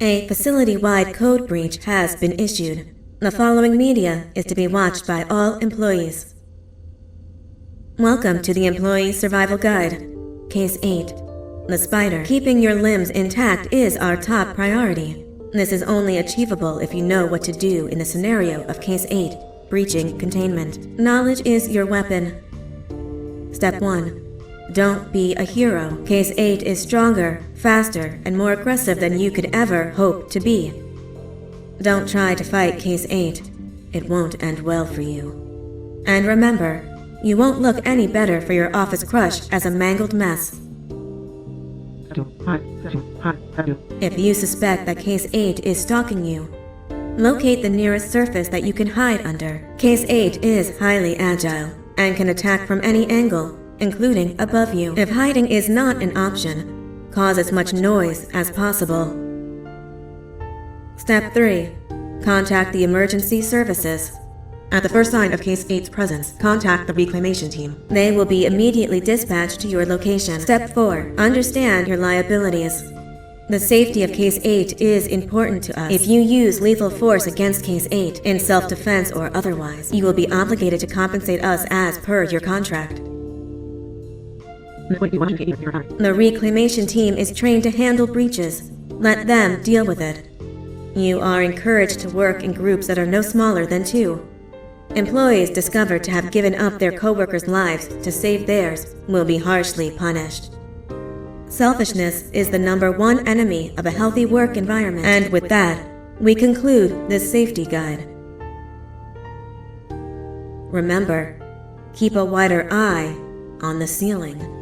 A facility-wide code breach has been issued. The following media is to be watched by all employees. Welcome to the Employee Survival Guide. Case 8. The spider. Keeping your limbs intact is our top priority. This is only achievable if you know what to do in the scenario of Case 8, breaching containment. Knowledge is your weapon. Step 1. Don't be a hero. Case 8 is stronger, faster, and more aggressive than you could ever hope to be. Don't try to fight Case 8. It won't end well for you. And remember, you won't look any better for your office crush as a mangled mess. If you suspect that Case 8 is stalking you, locate the nearest surface that you can hide under. Case 8 is highly agile and can attack from any angle, including above you. If hiding is not an option, cause as much noise as possible. Step 3. Contact the emergency services. At the first sign of Case 8's presence, contact the reclamation team. They will be immediately dispatched to your location. Step 4. Understand your liabilities. The safety of Case 8 is important to us. If you use lethal force against Case 8, in self-defense or otherwise, you will be obligated to compensate us as per your contract. The reclamation team is trained to handle breaches. Let them deal with it. You are encouraged to work in groups that are no smaller than 2. Employees discovered to have given up their co-workers' lives to save theirs will be harshly punished. Selfishness is the #1 enemy of a healthy work environment. And with that, we conclude this safety guide. Remember, keep a wider eye on the ceiling.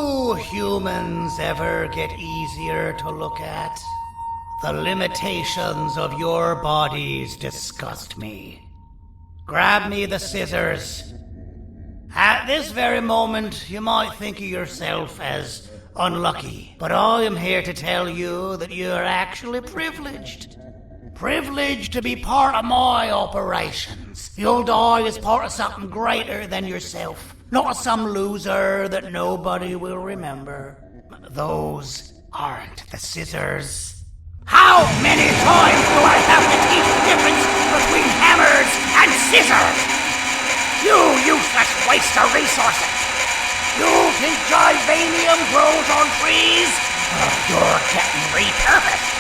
you humans ever get easier to look at? The limitations of your bodies disgust me. Grab me the scissors. At this very moment, you might think of yourself as unlucky, but I am here to tell you that you are actually privileged. Privileged to be part of my operations. You'll die as part of something greater than yourself, not some loser that nobody will remember. Those aren't the scissors. How many times do I have to teach the difference between hammers and scissors? You useless waste of resources! You think Givanium grows on trees? You're getting repurposed!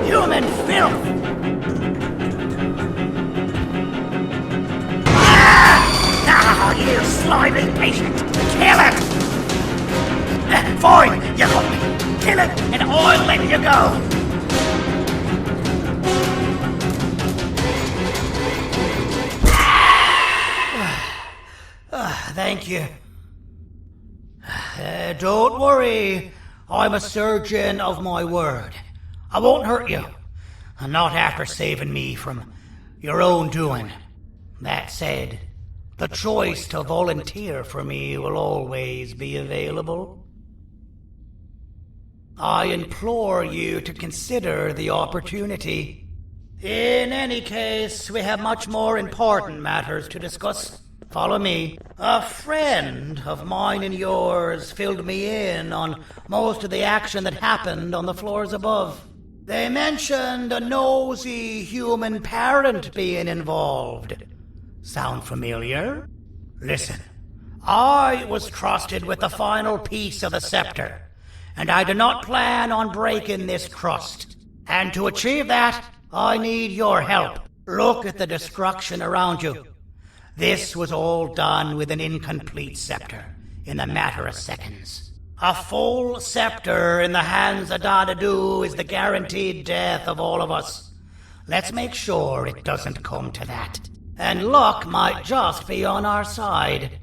Human filth! Ah, you slimy patient! Kill it! Fine, you got me. Kill it, and I'll let you go. Thank you. Don't worry. I'm a surgeon of my word. I won't hurt you. Not after saving me from your own doing. That said, the choice to volunteer for me will always be available. I implore you to consider the opportunity. In any case, we have much more important matters to discuss. Follow me. A friend of mine and yours filled me in on most of the action that happened on the floors above. They mentioned a nosy human parent being involved. Sound familiar? Listen, I was trusted with the final piece of the scepter, and I do not plan on breaking this trust. And to achieve that, I need your help. Look at the destruction around you. This was all done with an incomplete scepter in a matter of seconds. A full scepter in the hands of Dadadu is the guaranteed death of all of us. Let's make sure it doesn't come to that. And luck might just be on our side.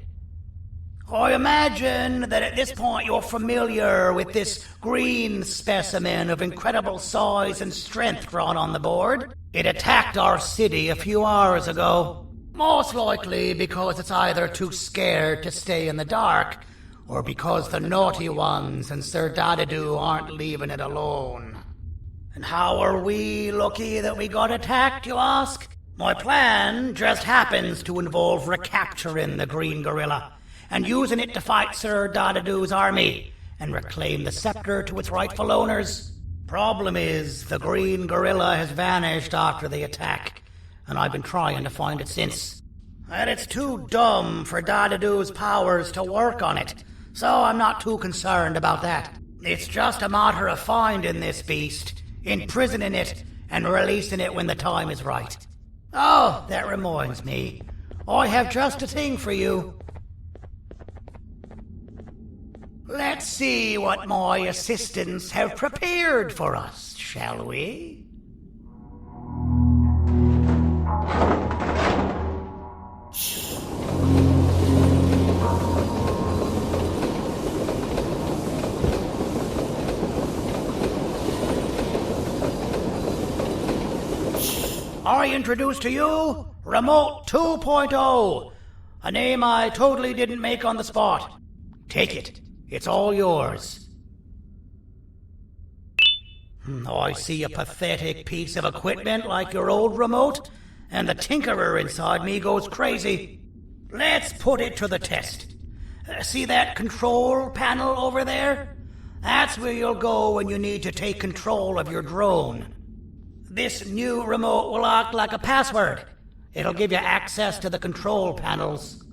I imagine that at this point you're familiar with this green specimen of incredible size and strength drawn on the board. It attacked our city a few hours ago. Most likely because it's either too scared to stay in the dark, or because the naughty ones and Sir Dadadu aren't leaving it alone. And how are we lucky that we got attacked, you ask? My plan just happens to involve recapturing the green gorilla and using it to fight Sir Dadadu's army and reclaim the scepter to its rightful owners. Problem is, the green gorilla has vanished after the attack, and I've been trying to find it since. And it's too dumb for Dadadu's powers to work on it, so I'm not too concerned about that. It's just a matter of finding this beast, imprisoning it, and releasing it when the time is right. Oh, that reminds me. I have just a thing for you. Let's see what my assistants have prepared for us, shall we? I introduce to you Remote 2.0, a name I totally didn't make on the spot. Take it. It's all yours. I see a pathetic piece of equipment like your old remote, and the tinkerer inside me goes crazy. Let's put it to the test. See that control panel over there? That's where you'll go when you need to take control of your drone. This new remote will act like a password. It'll give you access to the control panels.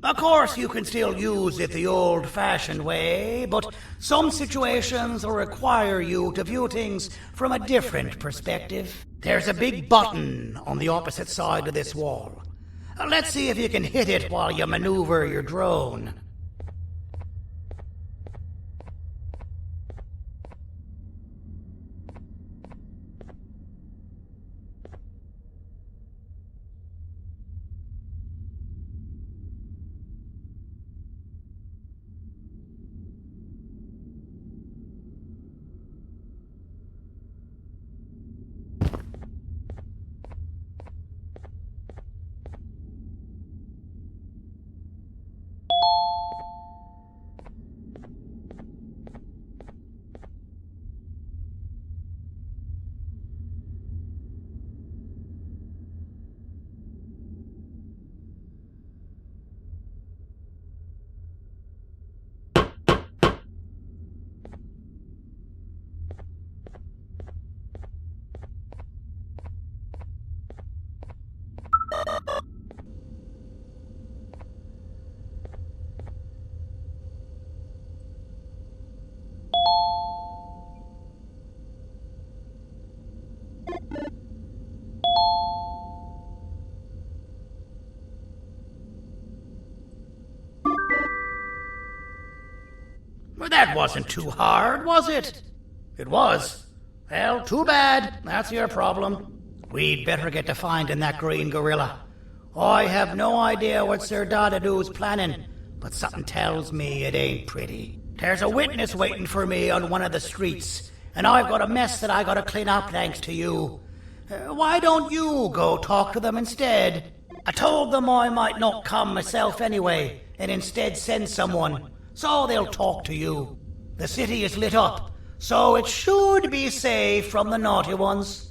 Of course, you can still use it the old-fashioned way, but some situations will require you to view things from a different perspective. There's a big button on the opposite side of this wall. Let's see if you can hit it while you maneuver your drone. Well, that wasn't too hard, was it? It was. Well, too bad. That's your problem. We'd better get to finding that green gorilla. I have no idea what Sir Dadadu's planning, but something tells me it ain't pretty. There's a witness waiting for me on one of the streets, and I've got a mess that I gotta clean up thanks to you. Why don't you go talk to them instead? I told them I might not come myself anyway, and instead send someone, so they'll talk to you. The city is lit up, so it should be safe from the naughty ones.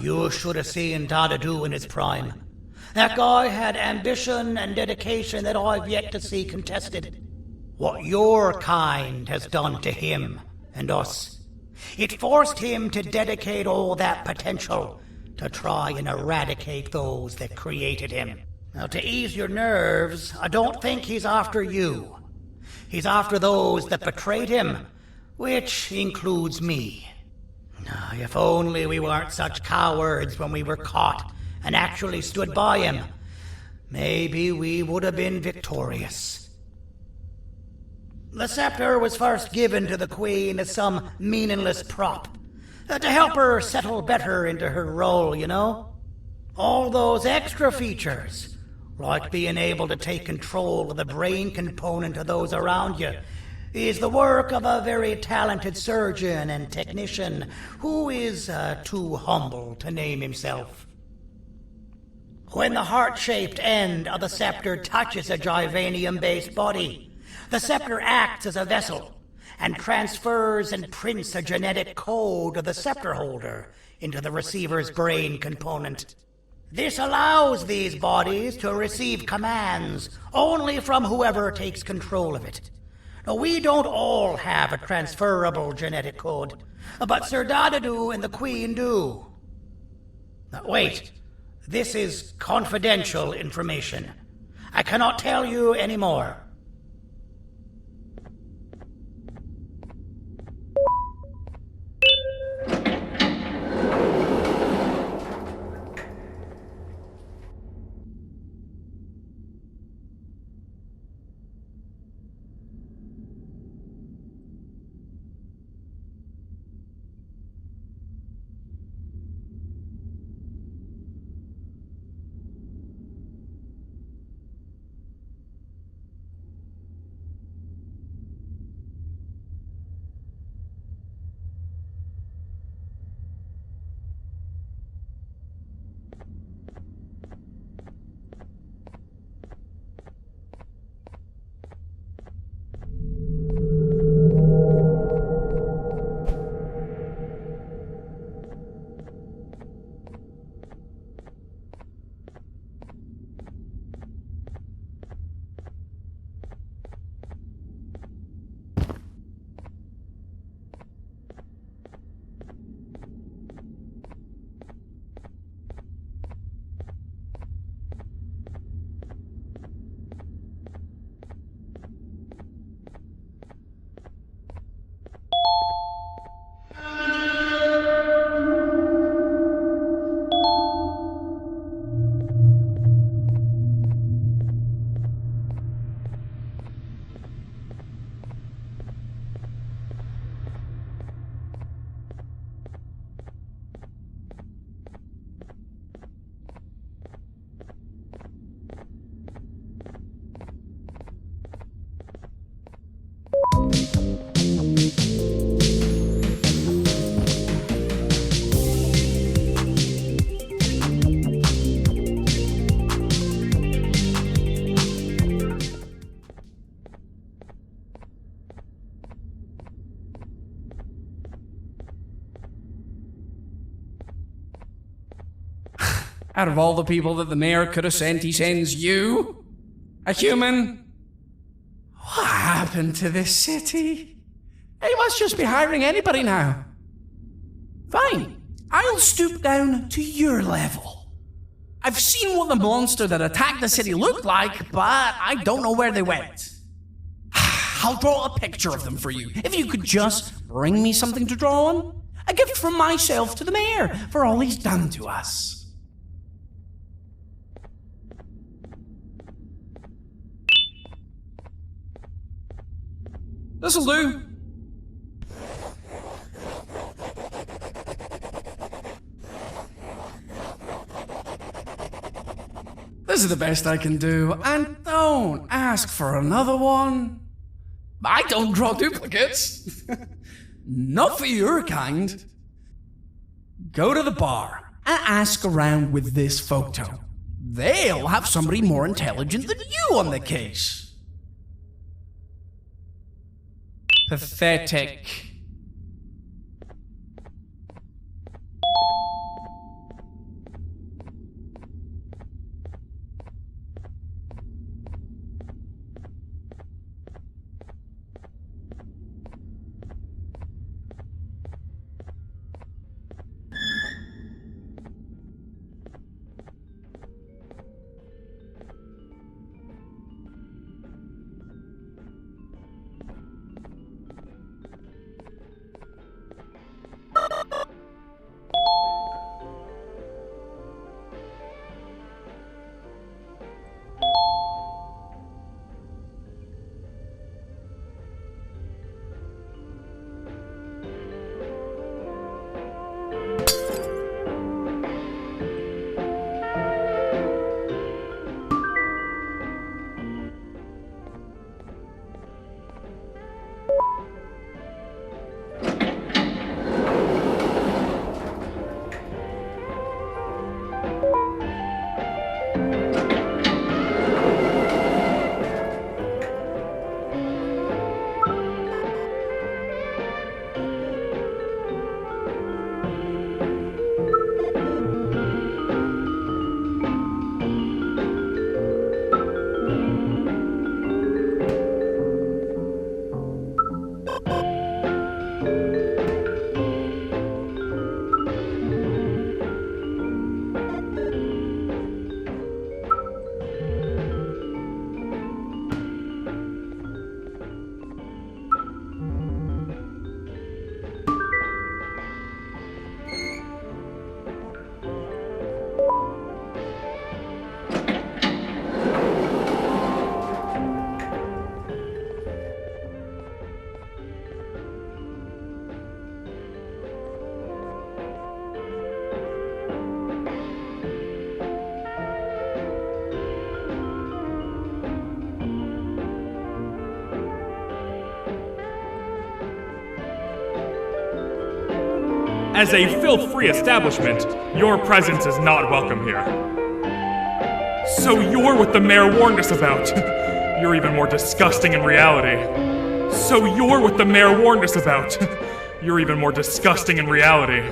You should have seen Dadadu in his prime. That guy had ambition and dedication that I've yet to see contested. What your kind has done to him and us. It forced him to dedicate all that potential to try and eradicate those that created him. Now, to ease your nerves, I don't think he's after you. He's after those that betrayed him, which includes me. If only we weren't such cowards when we were caught and actually stood by him, maybe we would have been victorious. The scepter was first given to the Queen as some meaningless prop, to help her settle better into her role, you know? All those extra features, like being able to take control of the brain component of those around you, is the work of a very talented surgeon and technician who is too humble to name himself. When the heart-shaped end of the scepter touches a Givanium-based body, the scepter acts as a vessel and transfers and prints a genetic code of the scepter holder into the receiver's brain component. This allows these bodies to receive commands only from whoever takes control of it. Now, we don't all have a transferable genetic code, but Sir Dadadu and the Queen do. Now, wait, this is confidential information. I cannot tell you any more. Out of all the people that the mayor could have sent, he sends you? A human? What happened to this city? He must just be hiring anybody now. Fine, I'll stoop down to your level. I've seen what the monster that attacked the city looked like, but I don't know where they went. I'll draw a picture of them for you, if you could just bring me something to draw on. A gift from myself to the mayor for all he's done to us. This'll do. This is the best I can do, and don't ask for another one. I don't draw duplicates. Not for your kind. Go to the bar and ask around with this photo. They'll have somebody more intelligent than you on the case. Pathetic. As a filth-free establishment, your presence is not welcome here. So you're what the mayor warned us about. You're even more disgusting in reality. So you're what the mayor warned us about. You're even more disgusting in reality.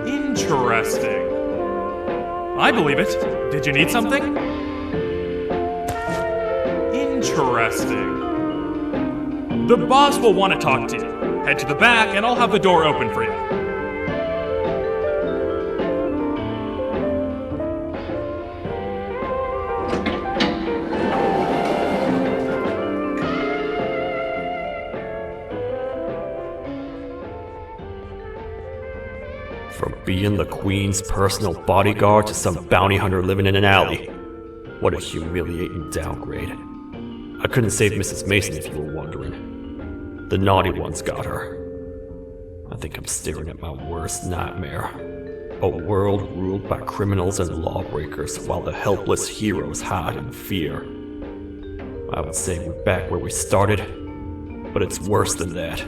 Interesting. I believe it. Did you need something? Interesting. The boss will want to talk to you. Head to the back and I'll have the door open for you. From being the Queen's personal bodyguard to some bounty hunter living in an alley. What a humiliating downgrade. I couldn't save Mrs. Mason if you were wondering. The naughty ones got her. I think I'm staring at my worst nightmare. A world ruled by criminals and lawbreakers while the helpless heroes hide in fear. I would say we're back where we started, but it's worse than that.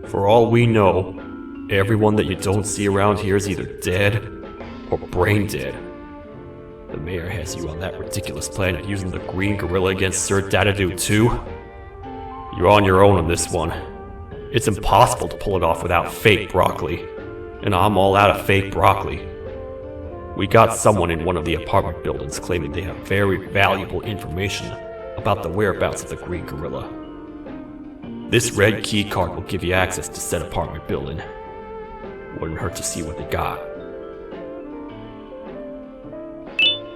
For all we know, everyone that you don't see around here is either dead or brain dead. The mayor has you on that ridiculous planet using the green gorilla against Sir Dadadoo too? You're on your own on this one. It's impossible to pull it off without fake broccoli. And I'm all out of fake broccoli. We got someone in one of the apartment buildings claiming they have very valuable information about the whereabouts of the green gorilla. This red key card will give you access to said apartment building. Wouldn't hurt to see what they got.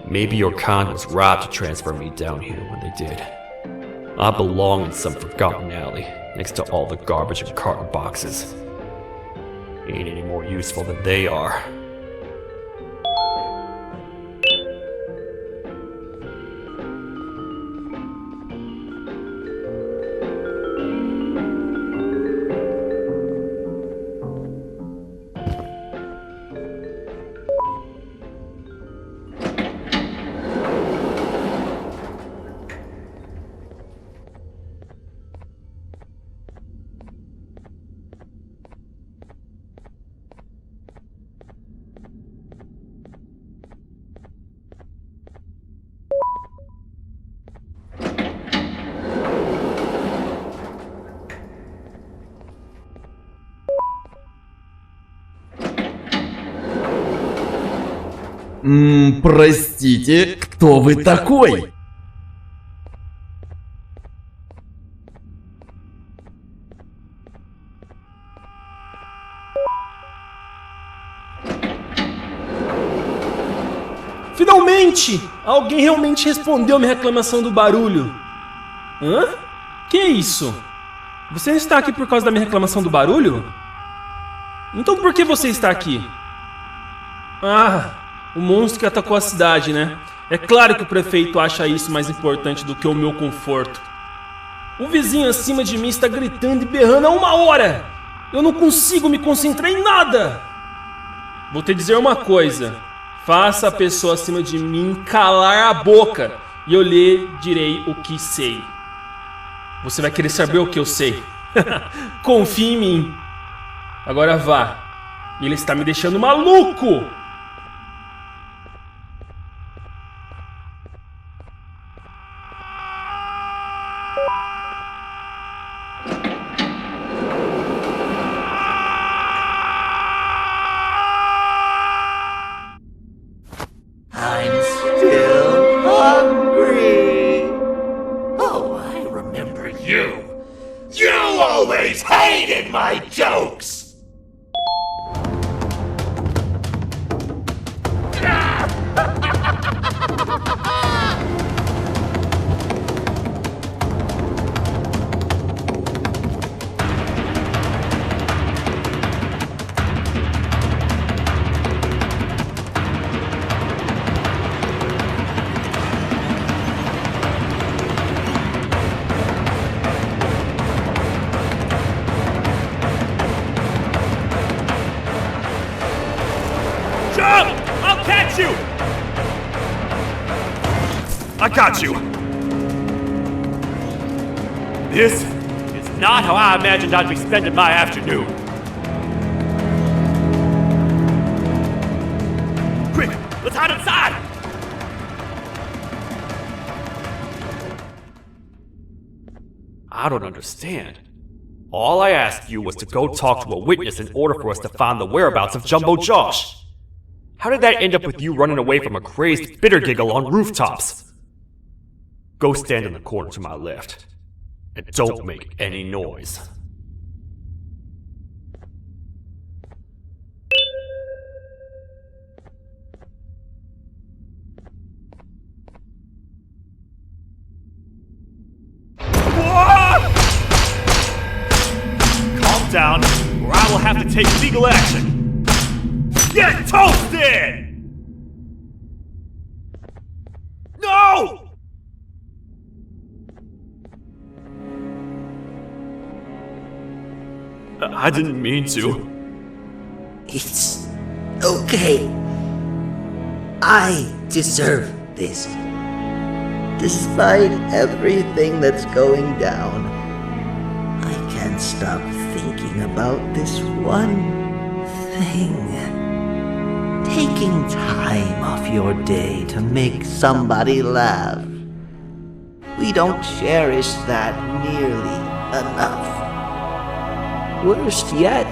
Maybe your kind was right to transfer me down here when they did. I belong in some forgotten alley, next to all the garbage and carton boxes. Ain't any more useful than they are. Простите, кто вы такой? Finalmente! Alguém realmente respondeu minha reclamação do barulho. Hã? Que é isso? Você não está aqui por causa da minha reclamação do barulho? Então por que você está aqui? Ah, o monstro que atacou a cidade, né? É claro que o prefeito acha isso mais importante do que o meu conforto. O vizinho acima de mim está gritando e berrando há 1 hora! Eu não consigo me concentrar em nada! Vou te dizer uma coisa. Faça a pessoa acima de mim calar a boca e eu lhe direi o que sei. Você vai querer saber o que eu sei. Confie em mim. Agora vá. Ele está me deixando maluco! I'm still hungry. Oh, I remember you. You always hated my jokes. got you! This is not how I imagined I'd be spending my afternoon. Quick, let's hide inside! I don't understand. All I asked you was to go talk to a witness in order for us to find the whereabouts of Jumbo Josh. How did that end up with you running away from a crazed bitter giggle on rooftops? Go stand in the corner to my left. And don't make any noise. Calm down, or I will have to take legal action. Get toasted! No! I didn't mean to. It's okay. I deserve this. Despite everything that's going down, I can't stop thinking about this one thing. Taking time off your day to make somebody laugh. We don't cherish that nearly enough. Worst yet,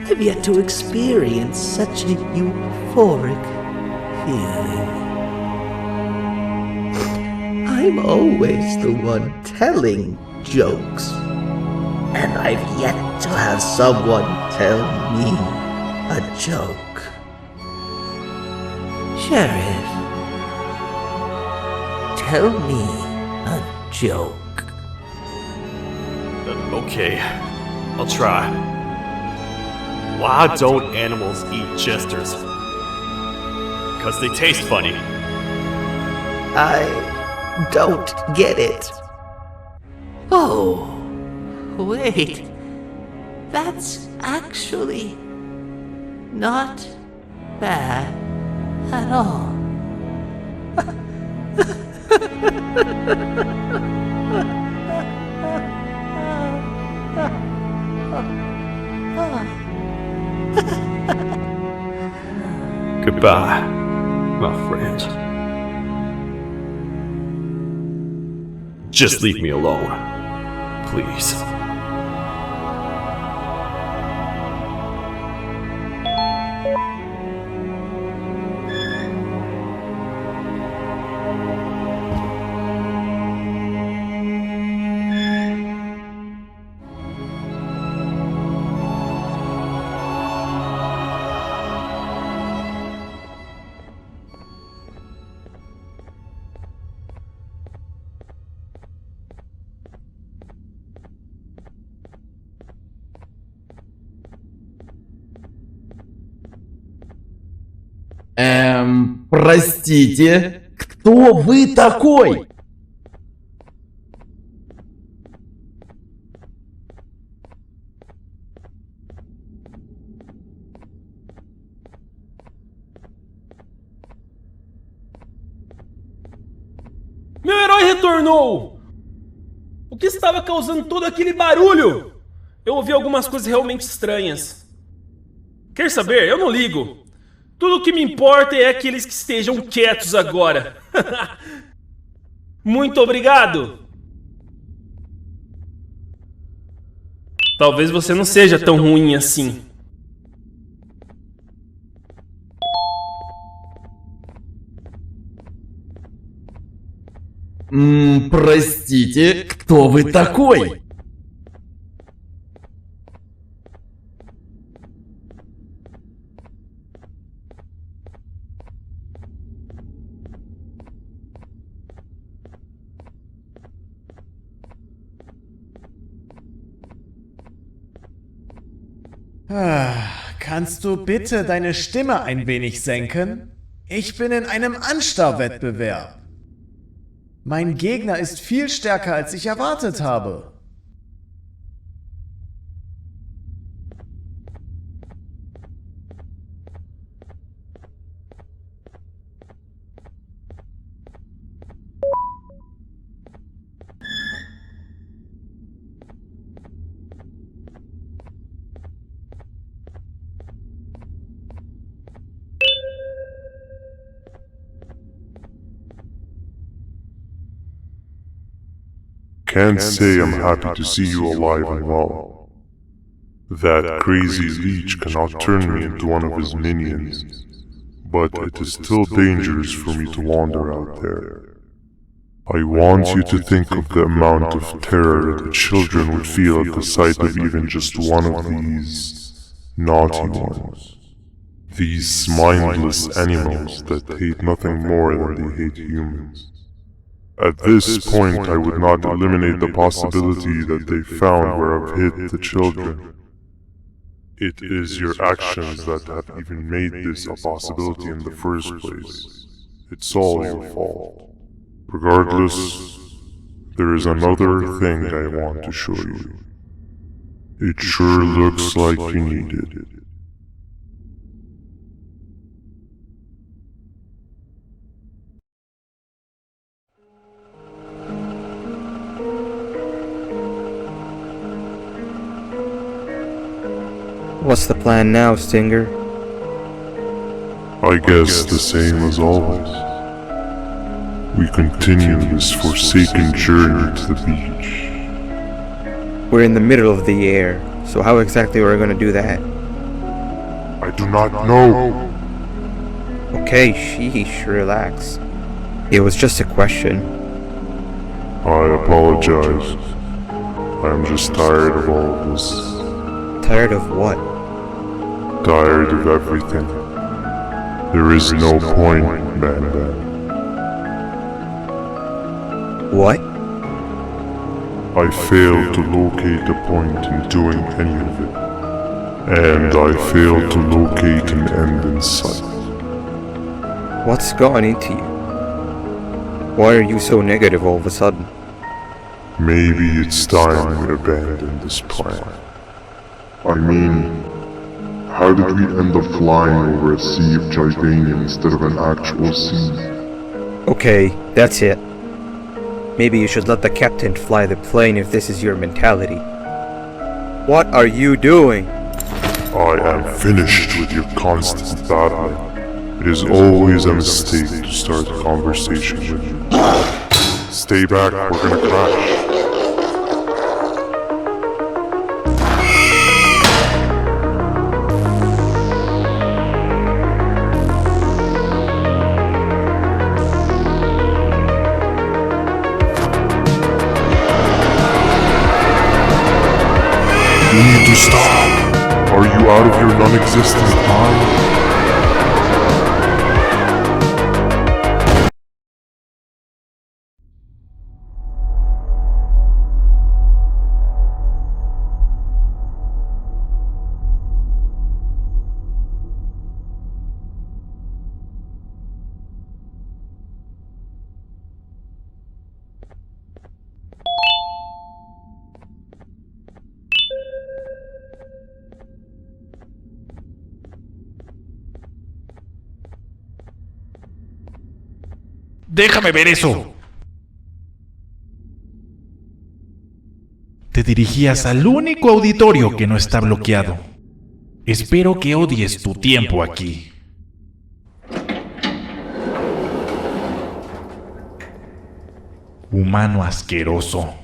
I've yet to experience such a euphoric feeling. I'm always the one telling jokes, and I've yet to have someone tell me a joke. Sheriff, tell me a joke. Okay, I'll try. Why don't animals eat jesters? Because they taste funny. I don't get it. Oh, wait. That's actually not bad at all. Goodbye, my friend. Just leave me alone, please. Простите, кто вы такой? Meu herói retornou! O que estava causando todo aquele barulho? Eu ouvi algumas coisas realmente estranhas. Quer saber? Eu não ligo. Tudo o que me importa é aqueles que estejam quietos agora. Muito obrigado! Talvez você não seja tão ruim assim. Простите, кто вы такой? Kannst du bitte deine Stimme ein wenig senken? Ich bin in einem Anstarrwettbewerb. Mein Gegner ist viel stärker, als ich erwartet habe. can't say I'm happy to see you alive and well. That crazy leech cannot turn me into one of his minions, but it is still dangerous for me to wander out there. I want you to think of the amount of terror that children would feel at the sight of even just one of these naughty ones. These mindless animals that hate nothing more than they hate humans. At this point, I would not eliminate the possibility that they found where I've hid the children. It is your actions that have even made this a possibility in the first place. It's all your fault. Regardless, there is another thing I want to show you. It sure looks like you need it. What's the plan now, Stinger? I guess the same as always. We continue this forsaken journey to the beach. We're in the middle of the air, so how exactly are we going to do that? I do not know. Okay, sheesh, relax. It was just a question. I apologize. I'm just tired of all of this. Tired of what? Tired of everything. There is no point, Banban. What? I failed to locate a point in doing any of it. And I failed to locate an end in sight. What's gone into you? Why are you so negative all of a sudden? Maybe it's time we abandon this plan. I mean, how did we end up flying over a sea of Jordania instead of an actual sea? Okay, that's it. Maybe you should let the captain fly the plane if this is your mentality. What are you doing? I am finished with your constant battling. It is always a mistake to start a conversation with you. Stay back, we're gonna crash. You need to stop! Are you out of your non-existent mind? ¡Déjame ver eso! Te dirigías al único auditorio que no está bloqueado. Espero que odies tu tiempo aquí. Humano asqueroso.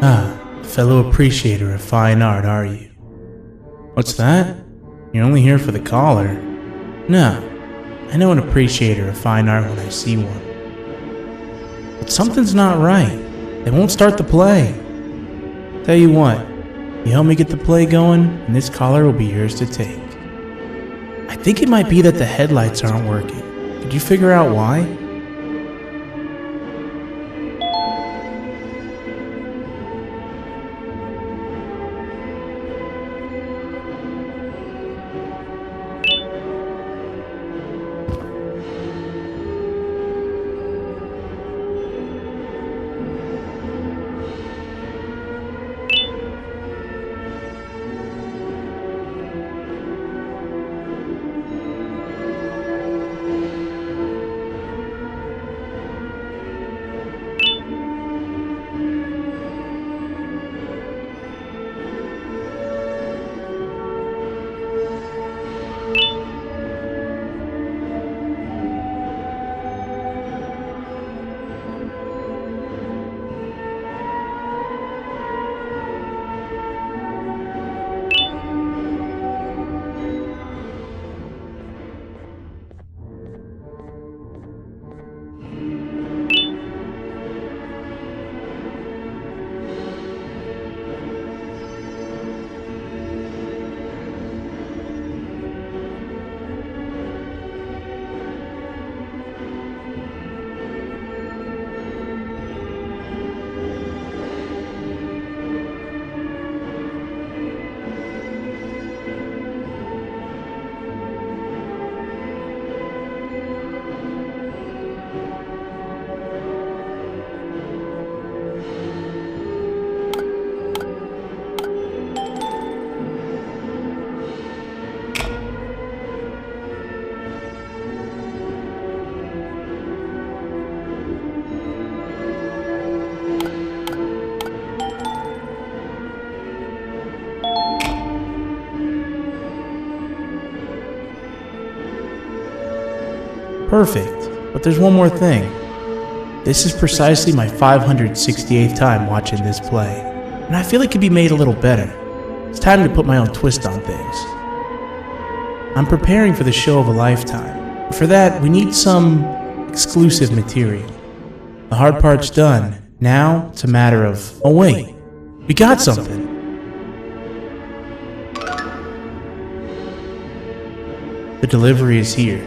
Ah, fellow appreciator of fine art, are you? What's that? You're only here for the collar? No, I know an appreciator of fine art when I see one. But something's not right. They won't start the play. Tell you what, you help me get the play going, and this collar will be yours to take. I think it might be that the headlights aren't working. Could you figure out why? Perfect, but there's one more thing. This is precisely my 568th time watching this play, and I feel it could be made a little better. It's time to put my own twist on things. I'm preparing for the show of a lifetime, but for that we need some exclusive material. The hard part's done. Now it's a matter of, oh wait, we got something. The delivery is here.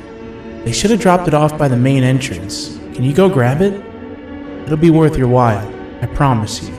They should have dropped it off by the main entrance. Can you go grab it? It'll be worth your while, I promise you.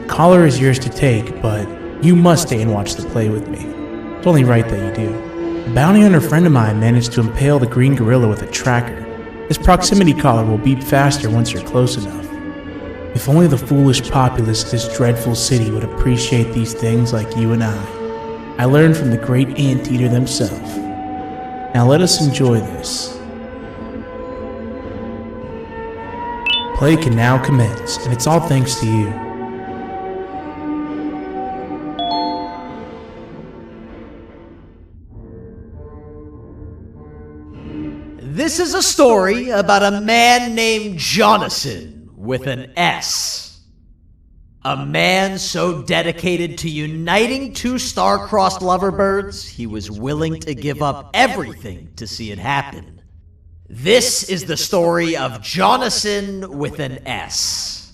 Collar is yours to take, but you must stay and watch the play with me. It's only right that you do. A bounty hunter friend of mine managed to impale the green gorilla with a tracker. This proximity collar will beep faster once you're close enough. If only the foolish populace of this dreadful city would appreciate these things like you and I learned from the great anteater themselves. Now let us enjoy this. Play can now commence, and it's all thanks to you. This is a story about a man named Jonathan with an S. A man so dedicated to uniting two star-crossed loverbirds, he was willing to give up everything to see it happen. This is the story of Jonathan with an S.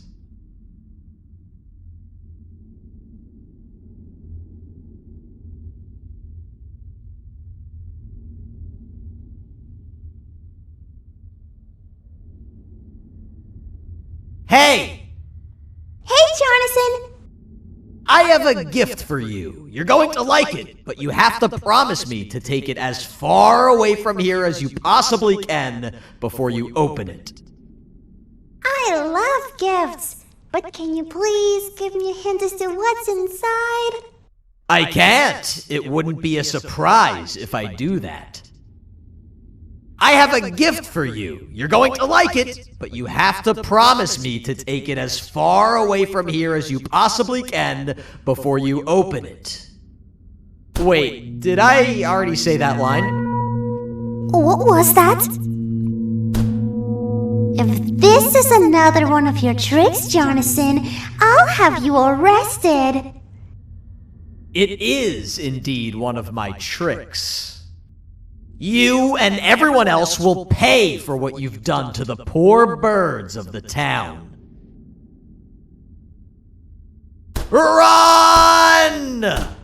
Hey! Hey, Jonathan! I have a gift for you. You're going to like it, but you have to promise me to take it as far away from here as you possibly can before you open it. I love gifts, but can you please give me a hint as to what's inside? I can't. It wouldn't be a surprise if I do that. I have a gift for you. You're going to like it, but you have to promise me to take it as far away from here as you possibly can before you open it. Wait, did I already say that line? What was that? If this is another one of your tricks, Jonathan, I'll have you arrested. It is indeed one of my tricks. You and everyone else will pay for what you've done to the poor birds of the town. Run!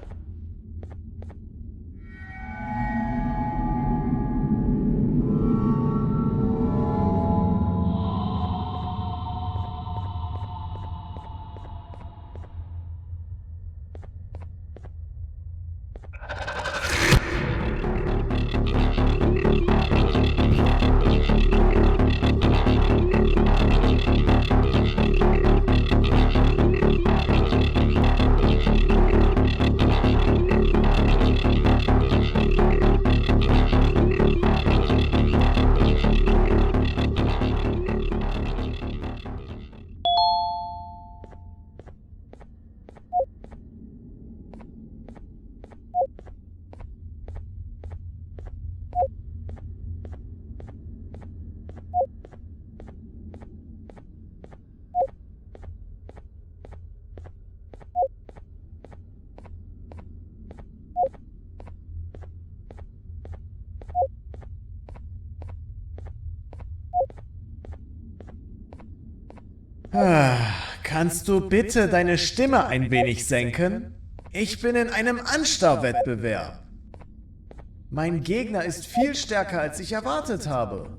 Kannst du bitte deine Stimme ein wenig senken? Ich bin in einem Anstarrwettbewerb. Mein Gegner ist viel stärker, als ich erwartet habe.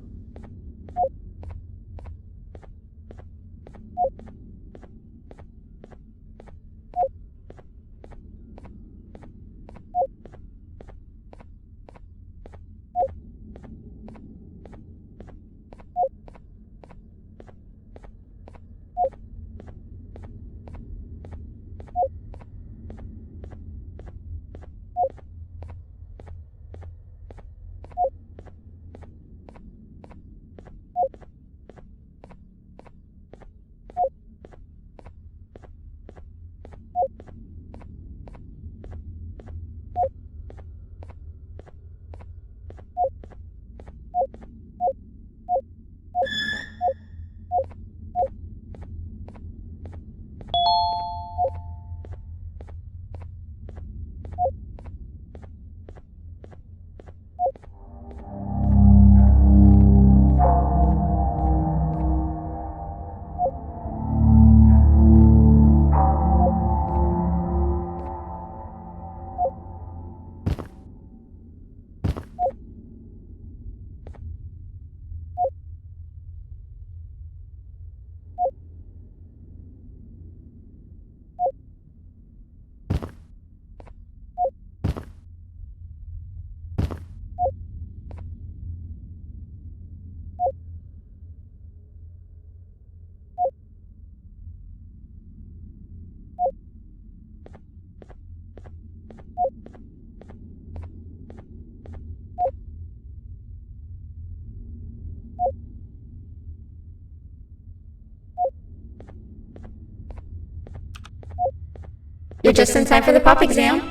just in time for the pop exam.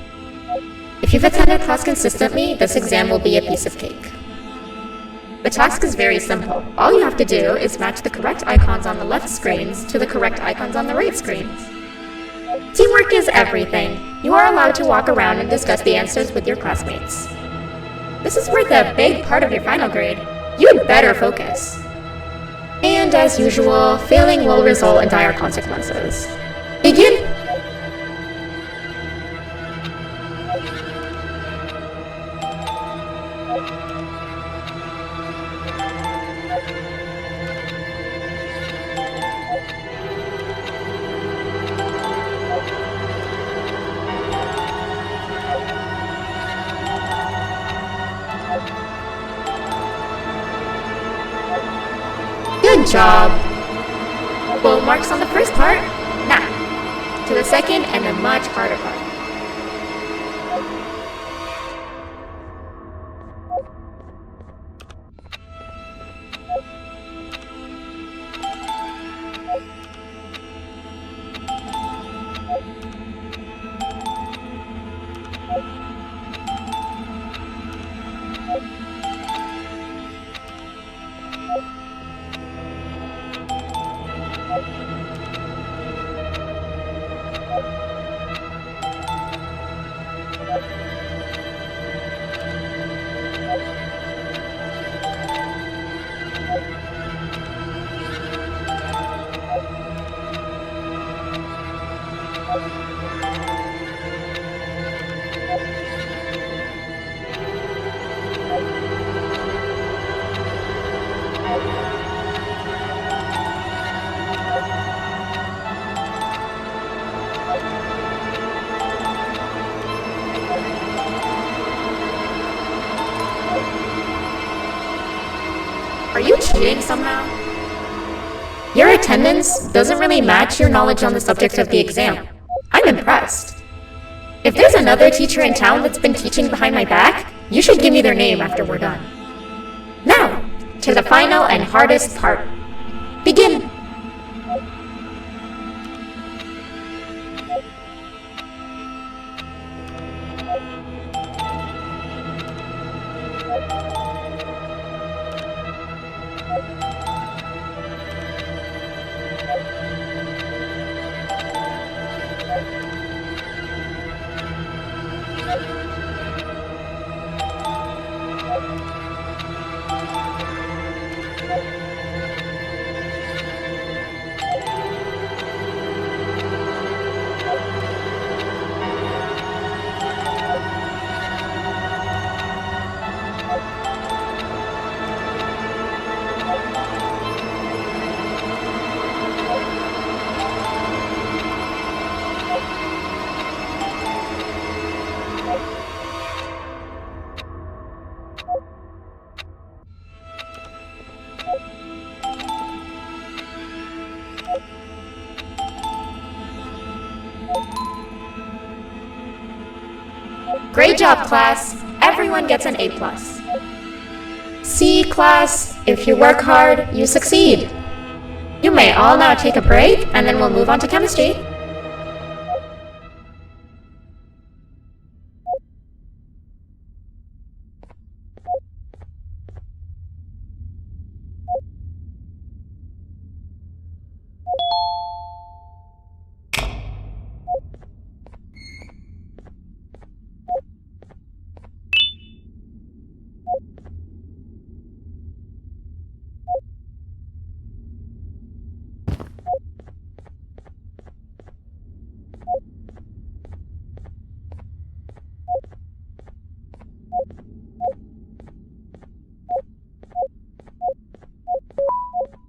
If you've attended class consistently, this exam will be a piece of cake. The task is very simple. All you have to do is match the correct icons on the left screens to the correct icons on the right screens. Teamwork is everything. You are allowed to walk around and discuss the answers with your classmates. This is worth a big part of your final grade. You'd better focus. And as usual, failing will result in dire consequences. Begin! Good job! Full marks on the first part. Now, to the second and the much harder part. Are you cheating somehow? Your attendance doesn't really match your knowledge on the subject of the exam. I'm impressed. If there's another teacher in town that's been teaching behind my back, you should give me their name after we're done. Now, to the final and hardest part. Begin! Great job, class. Everyone gets an A+. See, class, if you work hard, you succeed. You may all now take a break, and then we'll move on to chemistry.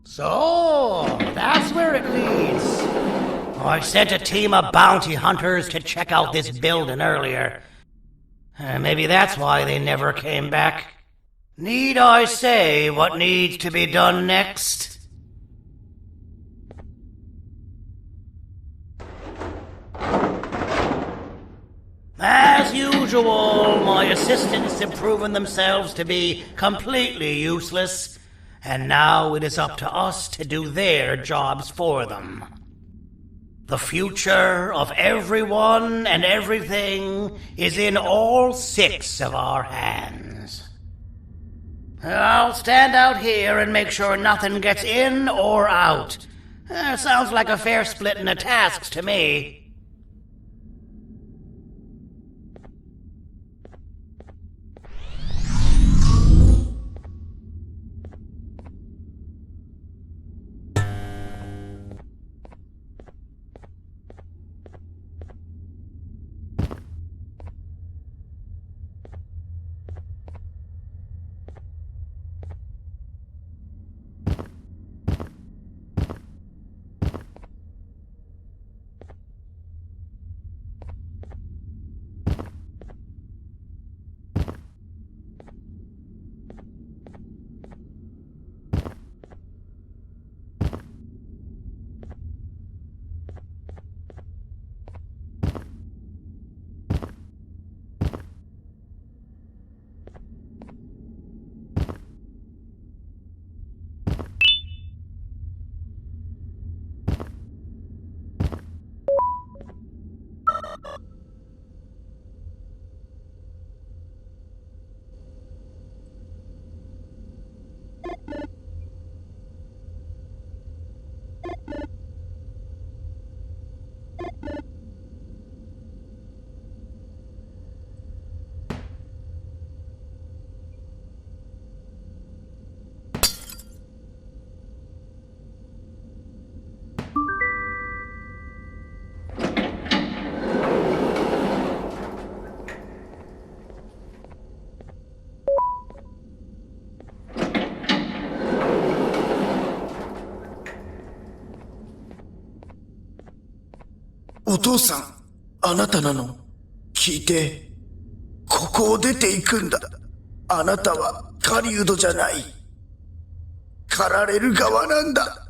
So, that's where it leads. I sent a team of bounty hunters to check out this building earlier. Maybe that's why they never came back. Need I say what needs to be done next? As usual, my assistants have proven themselves to be completely useless, and now it is up to us to do their jobs for them. The future of everyone and everything is in all 6 of our hands. I'll stand out here and make sure nothing gets in or out. Sounds like a fair splitting of tasks to me. "お父さん、あなたなの？聞いて。ここを出て行くんだ。あなたは狩人じゃない。狩られる側なんだ。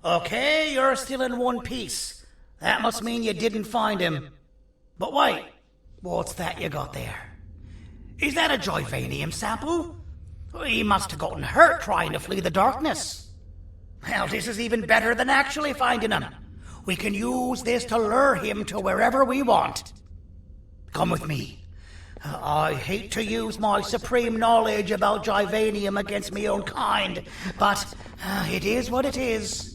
Okay, you're still in one piece. That must mean you didn't find him. But wait, what's that you got there? Is that a Joyvanium sample? He must have gotten hurt trying to flee the darkness. Well, this is even better than actually finding him. We can use this to lure him to wherever we want. Come with me. I hate to use my supreme knowledge about Joyvanium against me own kind, but it is what it is.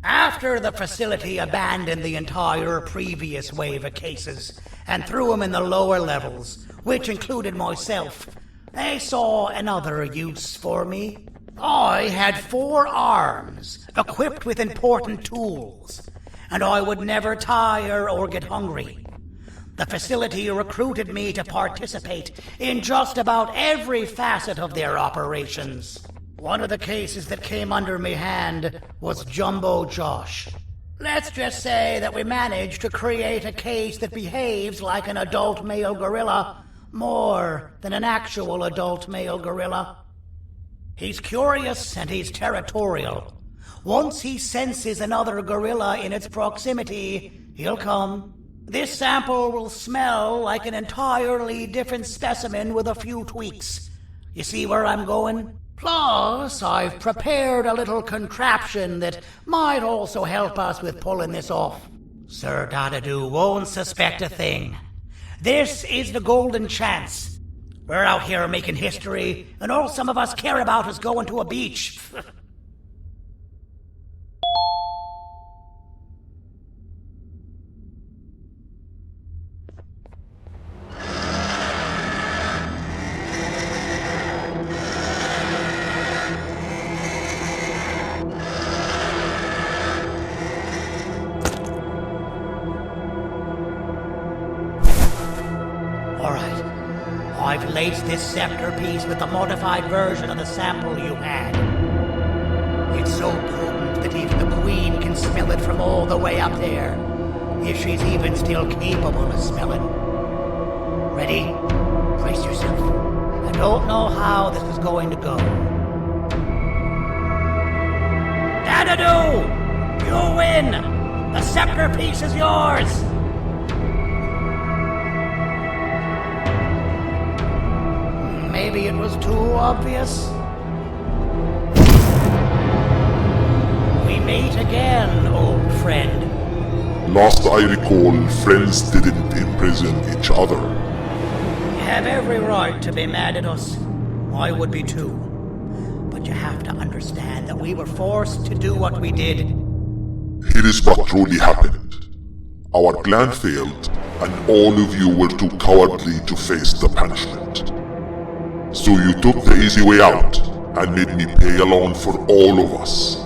After the facility abandoned the entire previous wave of cases and threw them in the lower levels, which included myself, they saw another use for me. I had 4 arms, equipped with important tools, and I would never tire or get hungry. The facility recruited me to participate in just about every facet of their operations. One of the cases that came under me hand was Jumbo Josh. Let's just say that we managed to create a case that behaves like an adult male gorilla more than an actual adult male gorilla. He's curious and he's territorial. Once he senses another gorilla in its proximity, he'll come. This sample will smell like an entirely different specimen with a few tweaks. You see where I'm going? Plus, I've prepared a little contraption that might also help us with pulling this off. Sir Dadadoo won't suspect a thing. This is the golden chance. We're out here making history, and all some of us care about is going to a beach. I've laced this scepter piece with the modified version of the sample you had. It's so potent that even the Queen can smell it from all the way up there, if she's even still capable of smelling. Ready? Brace yourself. I don't know how this is going to go. Dadadoo! You win! The scepter piece is yours! Maybe it was too obvious. We meet again, old friend. Last I recall, friends didn't imprison each other. You have every right to be mad at us. I would be too. But you have to understand that we were forced to do what we did. Here is what truly happened. Our plan failed, and all of you were too cowardly to face the punishment. So you took the easy way out, and made me pay alone for all of us.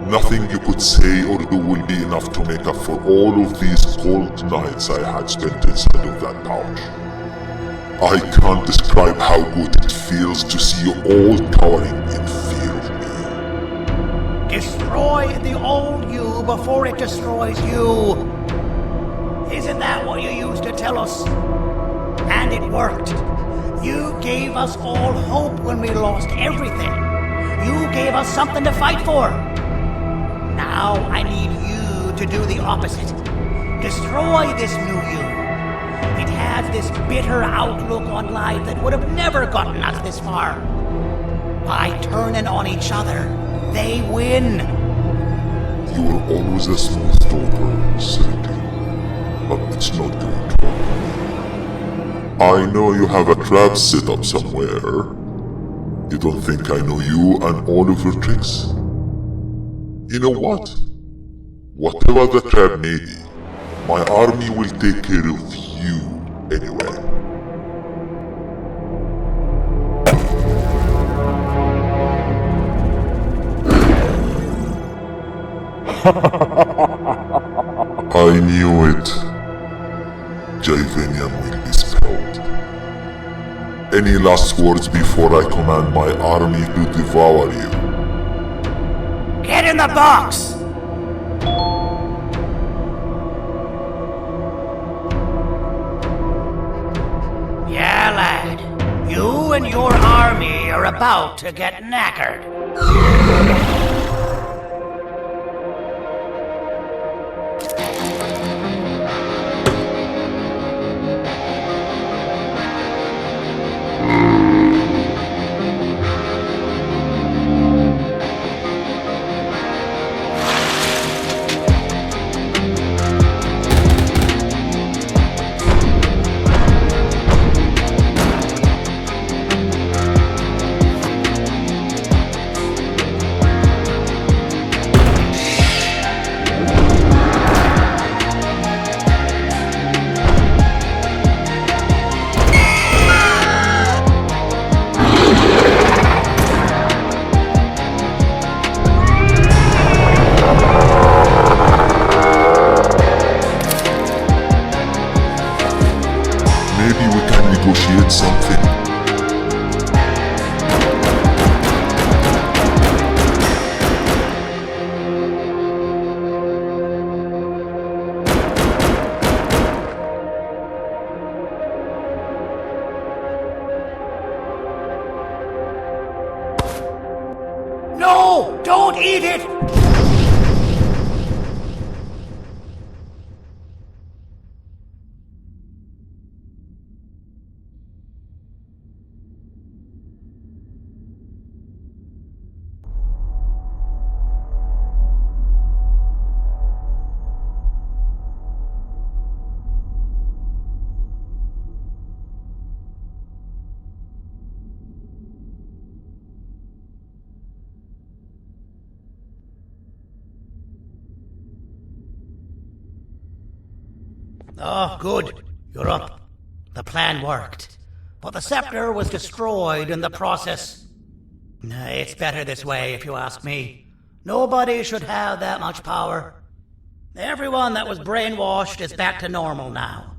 Nothing you could say or do will be enough to make up for all of these cold nights I had spent inside of that pouch. I can't describe how good it feels to see you all cowering in fear of me. Destroy the old you before it destroys you. Isn't that what you used to tell us? And it worked. You gave us all hope when we lost everything. You gave us something to fight for. Now I need you to do the opposite. Destroy this new you. It has this bitter outlook on life that would have never gotten us this far. By turning on each other, they win. You were always a smooth talker, Cindy, but it's not going to work. I know you have a trap set up somewhere. You don't think I know you and all of your tricks? You know what? Whatever the trap may be, my army will take care of you anyway. I knew it. Javanium will be spelled. Any last words before I command my army to devour you? Get in the box! Yeah, lad. You and your army are about to get knackered. Negotiate something. No! Don't eat it! Oh, good. You're up. The plan worked. But the scepter was destroyed in the process. It's better this way, if you ask me. Nobody should have that much power. Everyone that was brainwashed is back to normal now.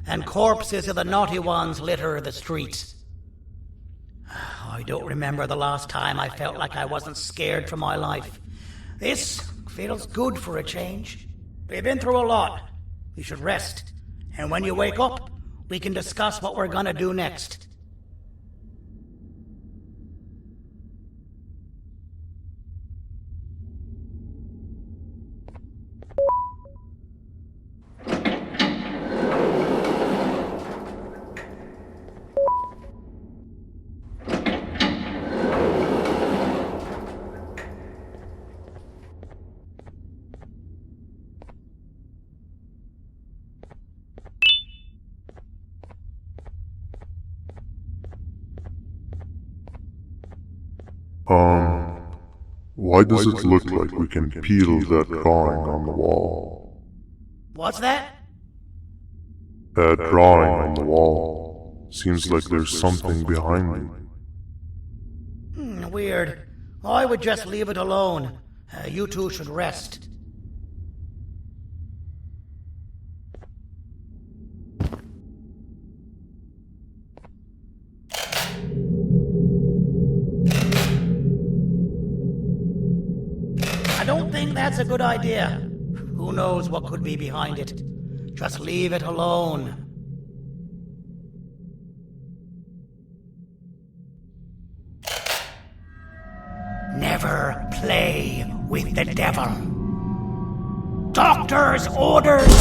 And corpses of the naughty ones litter the streets. I don't remember the last time I felt like I wasn't scared for my life. This feels good for a change. We've been through a lot. You should rest. And when you wake up, we can discuss what we're gonna do next. Why does it look like we can peel that drawing on the wall? What's that? That drawing on the wall. Seems like there's something behind it. Weird. I would just leave it alone. You two should rest. I don't think that's a good idea. Who knows what could be behind it? Just leave it alone. Never play with the devil. Doctor's orders!